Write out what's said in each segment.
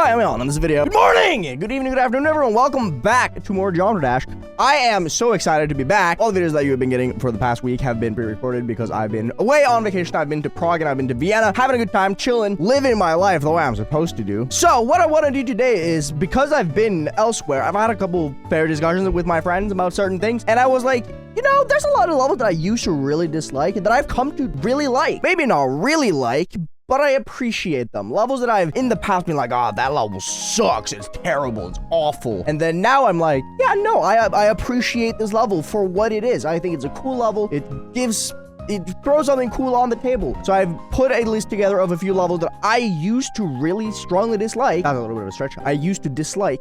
Hi, I'm Aeon. On this video, good morning, good evening, good afternoon, everyone. Welcome back to more Geometry Dash. I am so excited to be back. All the videos that you have been getting for the past week have been pre-recorded because I've been away on vacation. I've been to Prague and I've been to Vienna, having a good time, chilling, living my life the way I'm supposed to do. So what I want to do today is, because I've been elsewhere, I've had a couple fair discussions with my friends about certain things, and I was like, you know, there's a lot of levels that I used to really dislike that I've come to really like. Maybe not really like, but I appreciate them. Levels that I've in the past been like, oh, that level sucks, it's terrible, it's awful. And then now I'm like, yeah, no, I appreciate this level for what it is. I think it's a cool level. It throws something cool on the table. So I've put a list together of a few levels that I used to really strongly dislike. That's a little bit of a stretch. I used to dislike,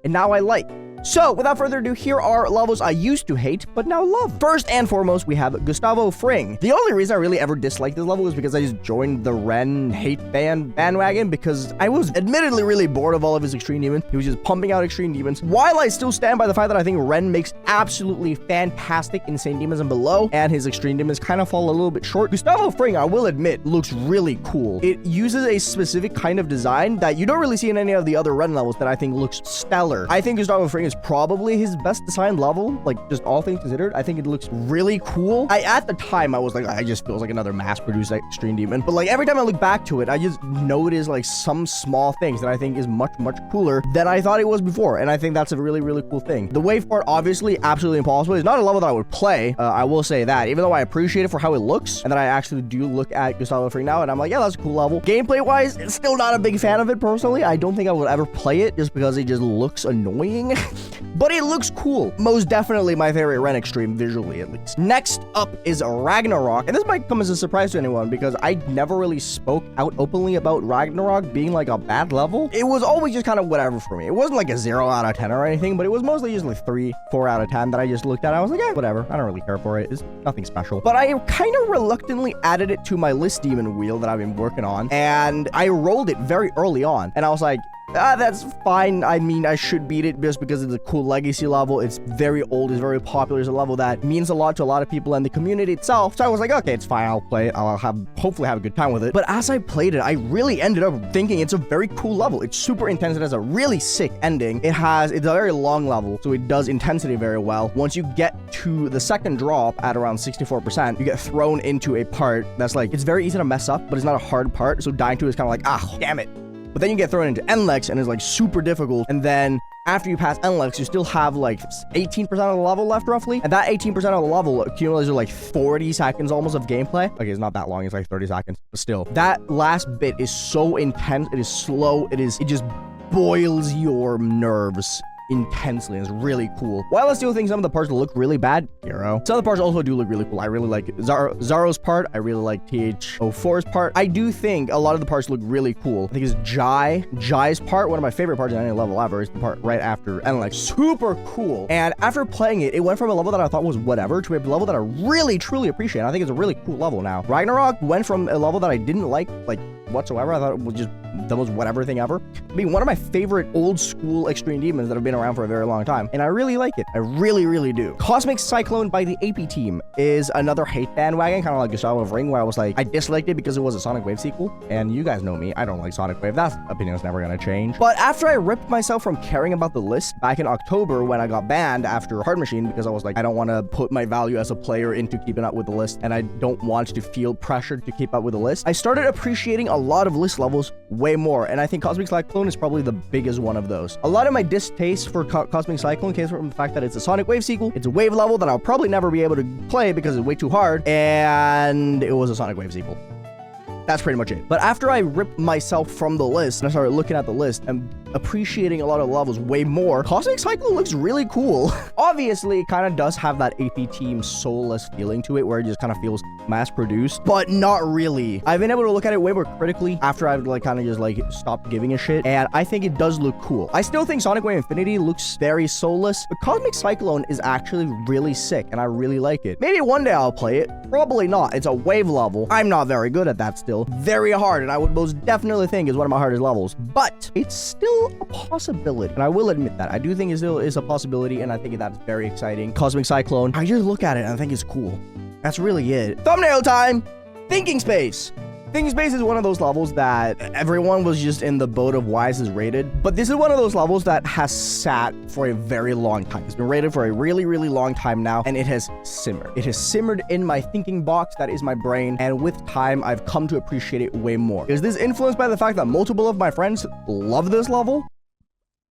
and now I like. So, without further ado, here are levels I used to hate, but now love. First and foremost, we have Gustavo Fring. The only reason I really ever disliked this level was because I just joined the Ren hate bandwagon, because I was admittedly really bored of all of his extreme demons. He was just pumping out extreme demons. While I still stand by the fact that I think Ren makes absolutely fantastic insane demons and below, and his extreme demons kind of fall a little bit short, Gustavo Fring, I will admit, looks really cool. It uses a specific kind of design that you don't really see in any of the other Ren levels that I think looks stellar. I think Gustavo Fring is probably his best designed level, like just all things considered. I think it looks really cool. At the time I was like, I just feels like another mass-produced extreme demon, but like every time I look back to it, I just notice like some small things that I think is much cooler than I thought it was before, and I think that's a really cool thing. The wave part, obviously absolutely impossible. It's not a level that I would play, I will say that, even though I appreciate it for how it looks, and that I actually do look at Gustavo Fring now and I'm like, yeah, that's a cool level. Gameplay wise, still not a big fan of it personally. I don't think I would ever play it just because it just looks annoying. But it looks cool. Most definitely my favorite Ren extreme, visually at least. Next up is Ragnarok. And this might come as a surprise to anyone because I never really spoke out openly about Ragnarok being like a bad level. It was always just kind of whatever for me. It wasn't like a 0 out of 10 or anything, but it was mostly just like 3, 4 out of 10 that I just looked at. I was like, yeah, whatever. I don't really care for it. It's nothing special. But I kind of reluctantly added it to my list demon wheel that I've been working on. And I rolled it very early on. And I was like, that's fine. I mean, I should beat it just because it's a cool legacy level. It's very old. It's very popular. It's a level that means a lot to a lot of people and the community itself. So I was like, okay, it's fine. I'll play it. I'll hopefully have a good time with it. But as I played it, I really ended up thinking it's a very cool level. It's super intense. It has a really sick ending. It's a very long level, so it does intensity very well. Once you get to the second drop at around 64%, you get thrown into a part that's like, it's very easy to mess up, but it's not a hard part. So dying to it is kind of like, ah, damn it. But then you get thrown into NLEX and it's like super difficult. And then after you pass NLEX, you still have like 18% of the level left roughly. And that 18% of the level accumulates to like 40 seconds almost of gameplay. Okay, it's not that long. It's like 30 seconds. But still, that last bit is so intense. It is slow. It just boils your nerves intensely, and it's really cool. While I still think some of the parts look really bad, hero, some of the parts also do look really cool. I really like Zaro's part. I really like TH04's part. I do think a lot of the parts look really cool. I think it's Jai's part, one of my favorite parts in any level ever, is the part right after NLEX. Super cool. And after playing it, it went from a level that I thought was whatever to a level that I really truly appreciate. I think it's a really cool level now. Ragnarok went from a level that I didn't like whatsoever. I thought it was just the most whatever thing ever. I mean, one of my favorite old school extreme demons that have been around for a very long time, and I really like it. I really do. Cosmic Cyclone by the AP team is another hate bandwagon, kind of like Gustavo Fring, where I was like, I disliked it because it was a Sonic Wave sequel, and you guys know me, I don't like Sonic Wave. That opinion's never gonna change. But after I ripped myself from caring about the list back in October when I got banned after Hard Machine, because I was like, I don't want to put my value as a player into keeping up with the list, and I don't want to feel pressured to keep up with the list, I started appreciating a lot of list levels way more, and I think Cosmic Cyclone is probably the biggest one of those. A lot of my distaste for Cosmic Cyclone came from the fact that it's a Sonic Wave sequel. It's a wave level that I'll probably never be able to play because it's way too hard, and it was a Sonic Wave sequel. That's pretty much it. But after I ripped myself from the list and I started looking at the list and appreciating a lot of levels way more, Cosmic Cyclone looks really cool. Obviously, it kind of does have that AP team soulless feeling to it where it just kind of feels mass-produced, but not really. I've been able to look at it way more critically after I've like kind of just like stopped giving a shit, and I think it does look cool. I still think Sonic Wave Infinity looks very soulless, but Cosmic Cyclone is actually really sick, and I really like it. Maybe one day I'll play it. Probably not. It's a wave level. I'm not very good at that still. Very hard, and I would most definitely think is one of my hardest levels, but it's still a possibility, and I will admit that. I do think it still is a possibility, and I think that's very exciting. Cosmic Cyclone, I just look at it and I think it's cool. That's really it. Thumbnail time! Thinking space! Thinking Space is one of those levels that everyone was just in the boat of why is this rated, but this is one of those levels that has sat for a very long time. It's been rated for a really, really long time now, and it has simmered. It has simmered in my thinking box, that is my brain, and with time, I've come to appreciate it way more. Is this influenced by the fact that multiple of my friends love this level?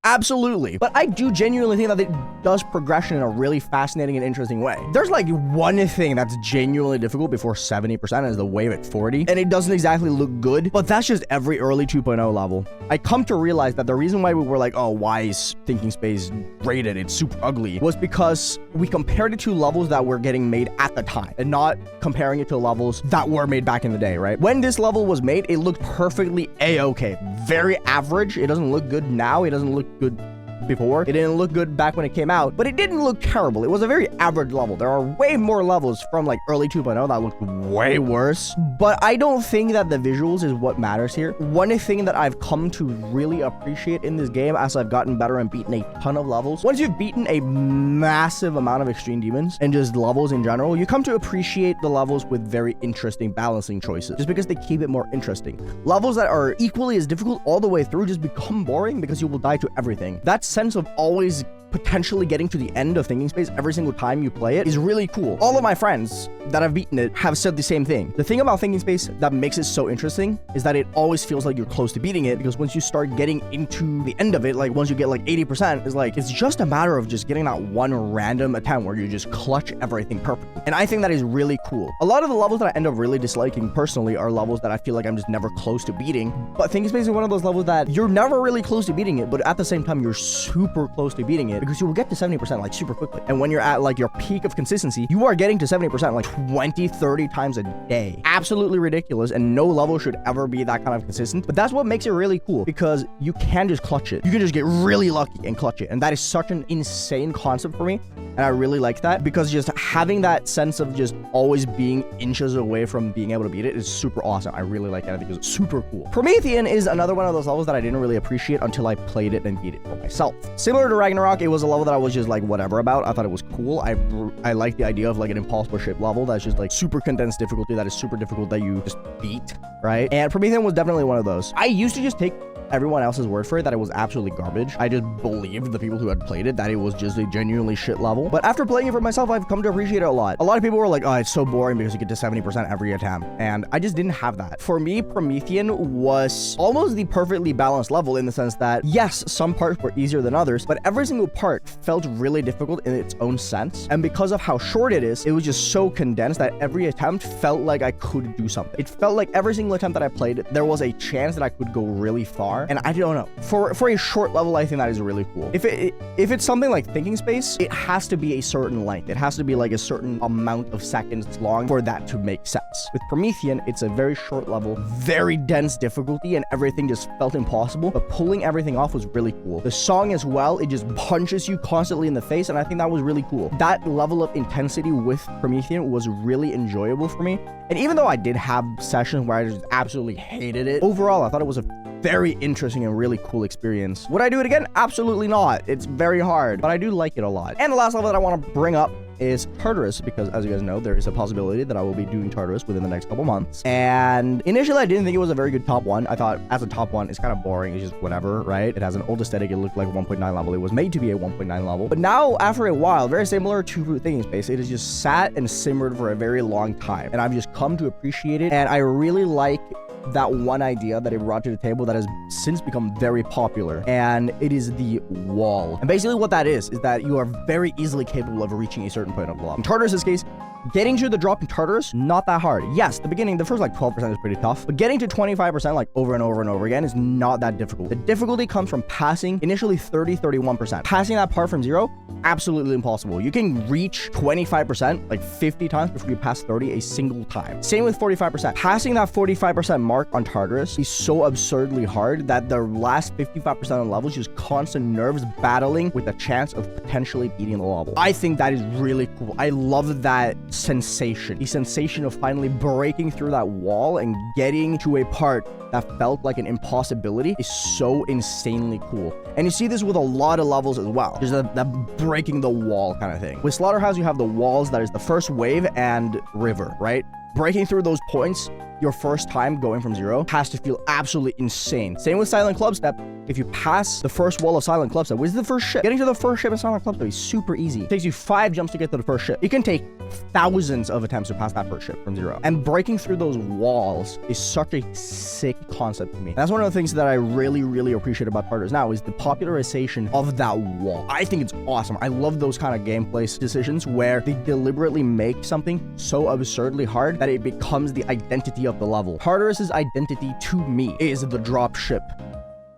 Absolutely. But I do genuinely think that it does progression in a really fascinating and interesting way. There's like one thing that's genuinely difficult before 70% is the wave at 40, and it doesn't exactly look good, but that's just every early 2.0 level. I come to realize that the reason why we were like, oh, why is Thinking Space rated? It's super ugly, was because we compared it to levels that were getting made at the time and not comparing it to levels that were made back in the day, right? When this level was made, it looked perfectly A-okay. Very average. It doesn't look good now. It doesn't look good before. It didn't look good back when it came out, but it didn't look terrible. It was a very average level. There are way more levels from like early 2.0 that looked way worse, but I don't think that the visuals is what matters here. One thing that I've come to really appreciate in this game as I've gotten better and beaten a ton of levels, once you've beaten a massive amount of extreme demons and just levels in general, you come to appreciate the levels with very interesting balancing choices, just because they keep it more interesting. Levels that are equally as difficult all the way through just become boring because you will die to everything. That's sense of always potentially getting to the end of Thinking Space every single time you play it is really cool. All of my friends that have beaten it have said the same thing. The thing about Thinking Space that makes it so interesting is that it always feels like you're close to beating it, because once you start getting into the end of it, like once you get like 80%, is like, it's just a matter of just getting that one random attempt where you just clutch everything perfectly. And I think that is really cool. A lot of the levels that I end up really disliking personally are levels that I feel like I'm just never close to beating. But Thinking Space is one of those levels that you're never really close to beating it, but at the same time, you're super close to beating it, because you will get to 70% like super quickly. And when you're at like your peak of consistency, you are getting to 70% like 20, 30 times a day. Absolutely ridiculous, and no level should ever be that kind of consistent. But that's what makes it really cool, because you can just clutch it. You can just get really lucky and clutch it. And that is such an insane concept for me. And I really like that, because just having that sense of just always being inches away from being able to beat it is super awesome. I really like that. I think it's super cool. Promethean is another one of those levels that I didn't really appreciate until I played it and beat it for myself. Similar to Ragnarok, it was a level that I was just like whatever about. I thought it was cool. I like the idea of like an impossible ship level that's just like super condensed difficulty that is super difficult that you just beat, right? And Promethean was definitely one of those. I used to just take everyone else's word for it that it was absolutely garbage. I just believed the people who had played it that it was just a genuinely shit level. But after playing it for myself, I've come to appreciate it a lot. A lot of people were like, oh, it's so boring because you get to 70% every attempt. And I just didn't have that. For me, Promethean was almost the perfectly balanced level in the sense that, yes, some parts were easier than others, but every single part felt really difficult in its own sense. And because of how short it is, it was just so condensed that every attempt felt like I could do something. It felt like every single attempt that I played, there was a chance that I could go really far. And I don't know. For a short level, I think that is really cool. If it's something like Thinking Space, it has to be a certain length. It has to be like a certain amount of seconds long for that to make sense. With Promethean, it's a very short level, very dense difficulty, and everything just felt impossible, but pulling everything off was really cool. The song as well, it just punches you constantly in the face, and I think that was really cool. That level of intensity with Promethean was really enjoyable for me. And even though I did have sessions where I just absolutely hated it, overall, I thought it was a very interesting and really cool experience. Would I do it again? Absolutely not. It's very hard, but I do like it a lot. And the last level that I want to bring up is Tartarus, because as you guys know, there is a possibility that I will be doing Tartarus within the next couple months. And initially, I didn't think it was a very good top one. I thought as a top one, it's kind of boring. It's just whatever, right? It has an old aesthetic. It looked like a 1.9 level. It was made to be a 1.9 level. But now, after a while, very similar to Thinking Space, it has just sat and simmered for a very long time. And I've just come to appreciate it. And I really like that one idea that it brought to the table that has since become very popular, and it is the wall. And basically what that is that you are very easily capable of reaching a certain point of the level. In Tartarus' case, getting to the drop in Tartarus, not that hard. Yes, the beginning, the first like 12% is pretty tough, but getting to 25% like over and over and over again is not that difficult. The difficulty comes from passing initially 30-31%. Passing that part from 0, absolutely impossible. You can reach 25% like 50 times before you pass 30 a single time. Same with 45%. Passing that 45% mark on Tartarus is so absurdly hard that the last 55% of the levels just constant nerves battling with the chance of potentially beating the level. I think that is really cool. I love that sensation. The sensation of finally breaking through that wall and getting to a part that felt like an impossibility is so insanely cool. And you see this with a lot of levels as well. There's that breaking the wall kind of thing. With Slaughterhouse, you have the walls that is the first wave and river, right? Breaking through those points, your first time going from 0 has to feel absolutely insane. Same with Silent Clubstep. If you pass the first wall of Silent Clubstep, which is the first ship, getting to the first ship in Silent Clubstep is super easy. It takes you 5 jumps to get to the first ship. It can take thousands of attempts to pass that first ship from 0. And breaking through those walls is such a sick concept to me. And that's one of the things that I really, really appreciate about Tartarus now is the popularization of that wall. I think it's awesome. I love those kind of gameplay decisions where they deliberately make something so absurdly hard that it becomes the identity of the level. Tartarus's identity to me is the drop ship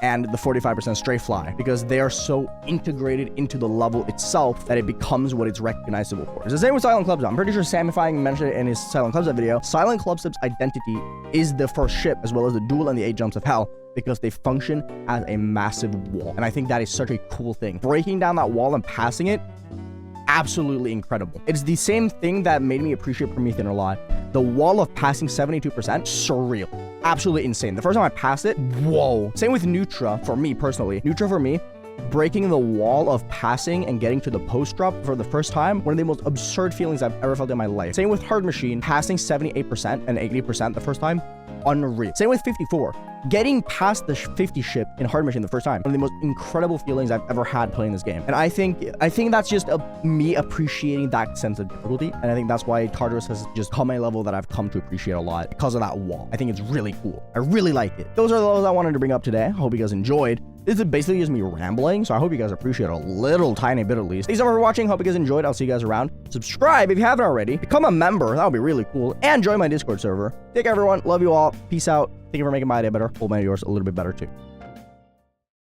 and the 45% straight fly, because they are so integrated into the level itself that it becomes what it's recognizable for. It's the same with Silent Clubstep. I'm pretty sure Sammy Fang mentioned it in his Silent Clubstep video. Silent Clubstep's identity is the first ship, as well as the duel and the 8 jumps of hell, because they function as a massive wall. And I think that is such a cool thing. Breaking down that wall and passing it, absolutely incredible. It's the same thing that made me appreciate Promethean a lot. The wall of passing 72%, surreal. Absolutely insane. The first time I passed it, whoa. Same with Nutra for me personally. Nutra for me, breaking the wall of passing and getting to the post drop for the first time, one of the most absurd feelings I've ever felt in my life. Same with Hard Machine, passing 78% and 80% the first time, unreal. Same with 54. Getting past the 50 ship in Hard Machine the first time, one of the most incredible feelings I've ever had playing this game. And I think that's just me appreciating that sense of difficulty. And I think that's why Tartarus has just come a level that I've come to appreciate a lot because of that wall. I think it's really cool. I really like it. Those are the levels I wanted to bring up today. I hope you guys enjoyed. This is basically just me rambling, so I hope you guys appreciate a little tiny bit at least. Thanks so much for watching. Hope you guys enjoyed. I'll see you guys around. Subscribe if you haven't already. Become a member. That would be really cool. And join my Discord server. Take care, everyone. Love you all. Peace out. Thank you for making my day better. Hold my yours a little bit better too.